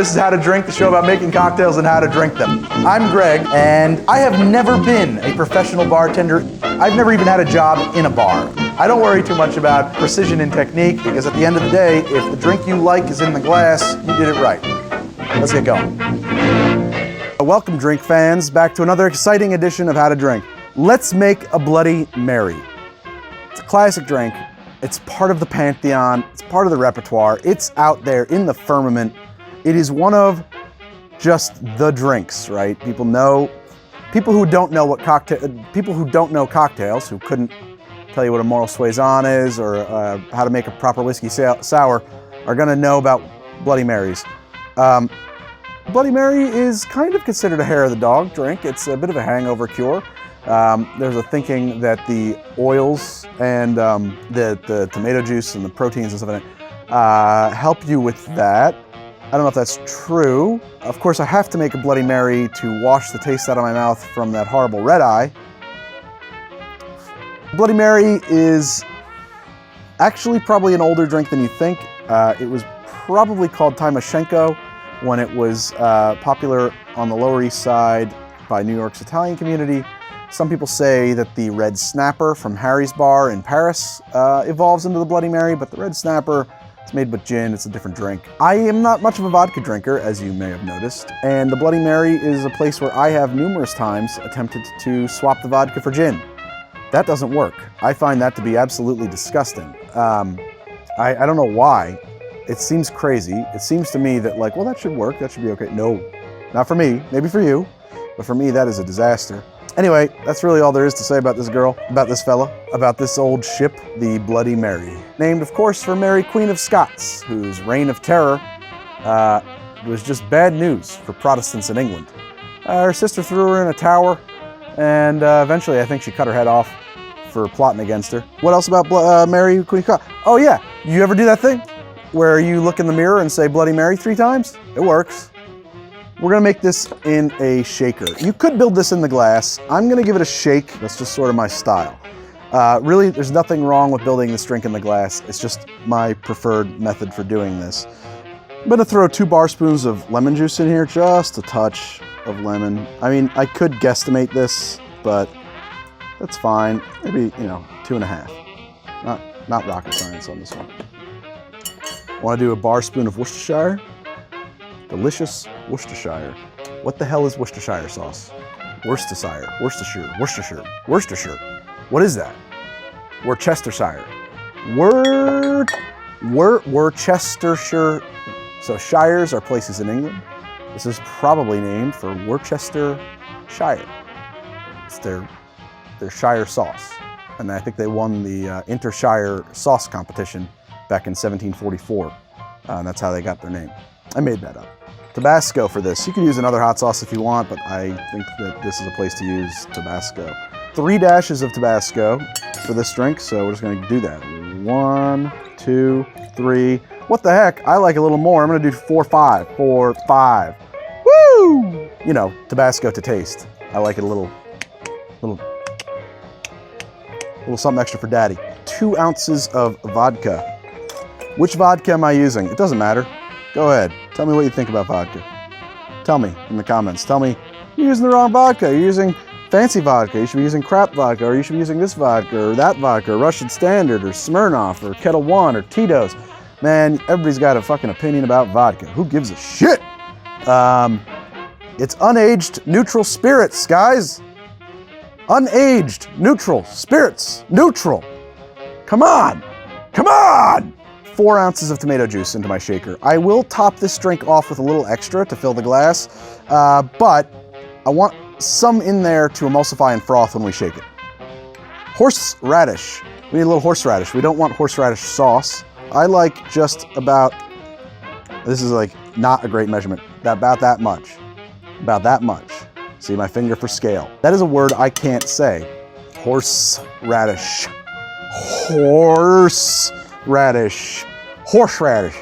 This is How to Drink, the show about making cocktails and how to drink them. I'm Greg, and I have never been a professional bartender. I've never even had a job in a bar. I don't worry too much about precision and technique, because at the end of the day, if the drink you like is in the glass, you did it right. Let's get going. Welcome, drink fans, back to another exciting edition of How to Drink. Let's make a Bloody Mary. It's a classic drink. It's part of the pantheon. It's part of the repertoire. It's out there in the firmament. It is one of just the drinks, right? People who don't know cocktails, who couldn't tell you what a moral saison is or how to make a proper whiskey sour, are gonna know about Bloody Marys. Bloody Mary is kind of considered a hair of the dog drink. It's a bit of a hangover cure. There's a thinking that the oils and the tomato juice and the proteins and stuff in it help you with that. I don't know if that's true. Of course, I have to make a Bloody Mary to wash the taste out of my mouth from that horrible red eye. Bloody Mary is actually probably an older drink than you think. It was probably called Timoshenko when it was popular on the Lower East Side by New York's Italian community. Some people say that the Red Snapper from Harry's Bar in Paris evolves into the Bloody Mary, but the Red Snapper, it's made with gin, it's a different drink. I am not much of a vodka drinker, as you may have noticed, and the Bloody Mary is a place where I have numerous times attempted to swap the vodka for gin. That doesn't work. I find that to be absolutely disgusting. I don't know why. It seems crazy. It seems to me that like, well, that should work, that should be okay. No, not for me, maybe for you, but for me, that is a disaster. Anyway, that's really all there is to say about this girl, about this fella, about this old ship, the Bloody Mary. Named, of course, for Mary, Queen of Scots, whose reign of terror was just bad news for Protestants in England. Her sister threw her in a tower, and eventually I think she cut her head off for plotting against her. What else about Mary, Queen of Scots? Oh yeah, you ever do that thing where you look in the mirror and say Bloody Mary 3 times? It works. We're gonna make this in a shaker. You could build this in the glass. I'm gonna give it a shake. That's just sort of my style. Really, there's nothing wrong with building this drink in the glass. It's just my preferred method for doing this. I'm gonna throw 2 bar spoons of lemon juice in here, just a touch of lemon. I mean, I could guesstimate this, but that's fine. Maybe, 2.5. Not rocket science on this one. Want to do a bar spoon of Worcestershire? Delicious Worcestershire. What the hell is Worcestershire sauce? Worcestershire. Worcestershire. What is that? Worcestershire. Worcestershire. So shires are places in England. This is probably named for Worcestershire. It's their shire sauce. And I think they won the Inter-Shire sauce competition back in 1744. And that's how they got their name. I made that up. Tabasco for this. You can use another hot sauce if you want, but I think that this is a place to use Tabasco. 3 dashes of Tabasco for this drink, so we're just gonna do that. 1, 2, 3. What the heck? I like a little more. I'm gonna do 4, 5. 4, 5. Woo! Tabasco to taste. I like it a little something extra for daddy. 2 ounces of vodka. Which vodka am I using? It doesn't matter. Go ahead. Tell me what you think about vodka. Tell me in the comments. Tell me you're using the wrong vodka. You're using fancy vodka. You should be using crap vodka, or you should be using this vodka, or that vodka, or Russian Standard, or Smirnoff, or Kettle One, or Tito's. Man, everybody's got a fucking opinion about vodka. Who gives a shit? It's unaged neutral spirits, guys. Unaged neutral spirits. Neutral. Come on. Come on. 4 ounces of tomato juice into my shaker. I will top this drink off with a little extra to fill the glass, but I want some in there to emulsify and froth when we shake it. Horseradish. We need a little horseradish. We don't want horseradish sauce. I like just about, this is like not a great measurement, about that much. About that much. See my finger for scale. That is a word I can't say. Horseradish. Horseradish. Horseradish.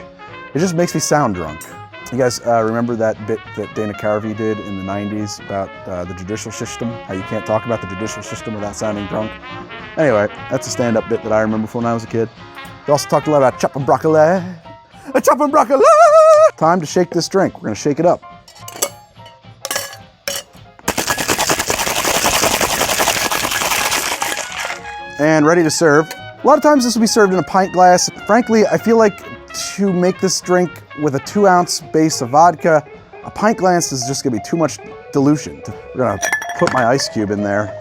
It just makes me sound drunk. You guys remember that bit that Dana Carvey did in the 90s about the judicial system? How you can't talk about the judicial system without sounding drunk? Anyway, that's a stand-up bit that I remember from when I was a kid. He also talked a lot about chopping broccoli. Chopping broccoli! time to shake this drink. We're gonna shake it up. And ready to serve. A lot of times this will be served in a pint glass. Frankly, I feel like to make this drink with a 2-ounce base of vodka, a pint glass is just gonna be too much dilution. We're gonna put my ice cube in there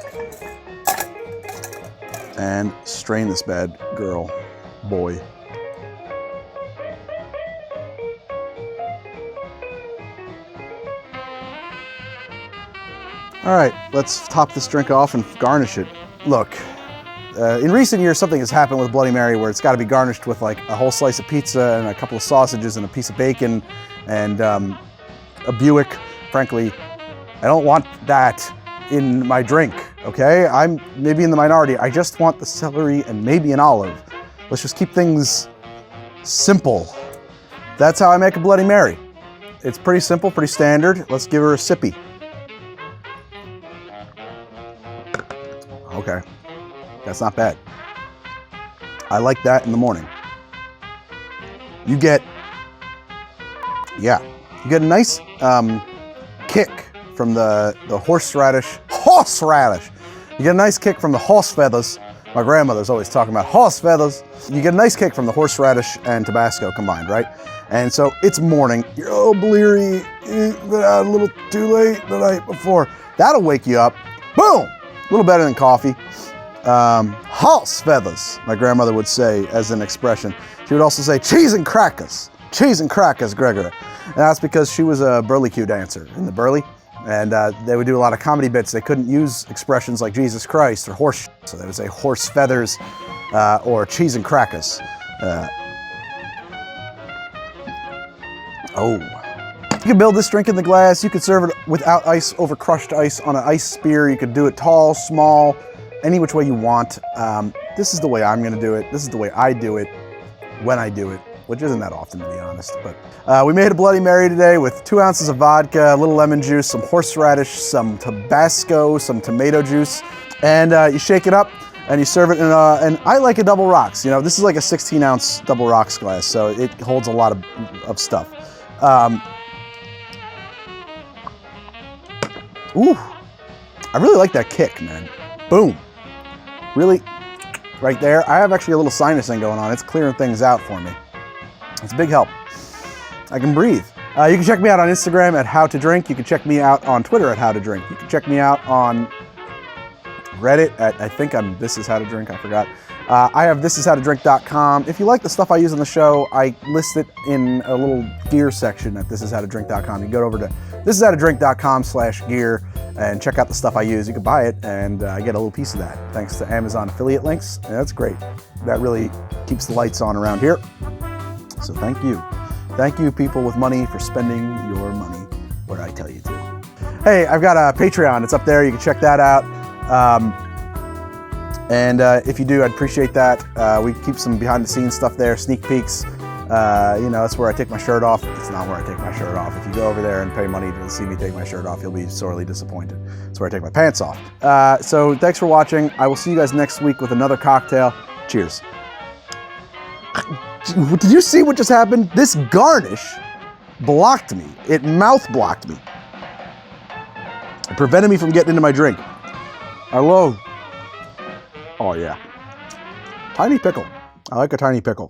and strain this bad girl, boy. All right, let's top this drink off and garnish it. Look, in recent years, something has happened with Bloody Mary where it's got to be garnished with like a whole slice of pizza and a couple of sausages and a piece of bacon and a Buick. Frankly, I don't want that in my drink, okay? I'm maybe in the minority. I just want the celery and maybe an olive. Let's just keep things simple. That's how I make a Bloody Mary. It's pretty simple, pretty standard. Let's give her a sippy. Okay. That's not bad. I like that in the morning. You get a nice kick from the horseradish. You get a nice kick from the horse feathers. My grandmother's always talking about horse feathers. You get a nice kick from the horseradish and Tabasco combined, right? And so it's morning. You're a little bleary, been out a little too late the night before. That'll wake you up. Boom! A little better than coffee. Horse feathers, my grandmother would say as an expression. She would also say cheese and crackers. Cheese and crackers, Gregory. And that's because she was a burley-cue dancer in the burley. And they would do a lot of comedy bits. They couldn't use expressions like Jesus Christ or horse, so they would say horse feathers or cheese and crackers. You can build this drink in the glass. You could serve it without ice over crushed ice on an ice spear. You could do it tall, small, any which way you want. This is the way I'm gonna do it. This is the way I do it when I do it, which isn't that often to be honest. But we made a Bloody Mary today with 2 ounces of vodka, a little lemon juice, some horseradish, some Tabasco, some tomato juice, and you shake it up and you serve it in and I like a double rocks. You know, this is like a 16-ounce double rocks glass, so it holds a lot of stuff. Ooh, I really like that kick, man. Boom. Really, right there. I have actually a little sinus thing going on. It's clearing things out for me. It's a big help. I can breathe. You can check me out on Instagram at How to Drink. You can check me out on Twitter at How to Drink. You can check me out on Reddit at, I think I'm This Is How to Drink, I forgot. I have thisishowtodrink.com. If you like the stuff I use on the show, I list it in a little gear section at thisishowtodrink.com. You can go over to thisishowtodrink.com/gear and check out the stuff I use. You can buy it and I get a little piece of that thanks to Amazon affiliate links. And that's great. That really keeps the lights on around here. So thank you. Thank you, people with money, for spending your money where I tell you to. Hey, I've got a Patreon. It's up there. You can check that out. And if you do, I'd appreciate that. We keep some behind-the-scenes stuff there, sneak peeks. You know, that's where I take my shirt off. It's not where I take my shirt off. If you go over there and pay money to see me take my shirt off, you'll be sorely disappointed. It's where I take my pants off. So thanks for watching. I will see you guys next week with another cocktail. Cheers. Did you see what just happened? This garnish blocked me. It mouth blocked me. It prevented me from getting into my drink. I love. Oh yeah. Tiny pickle. I like a tiny pickle.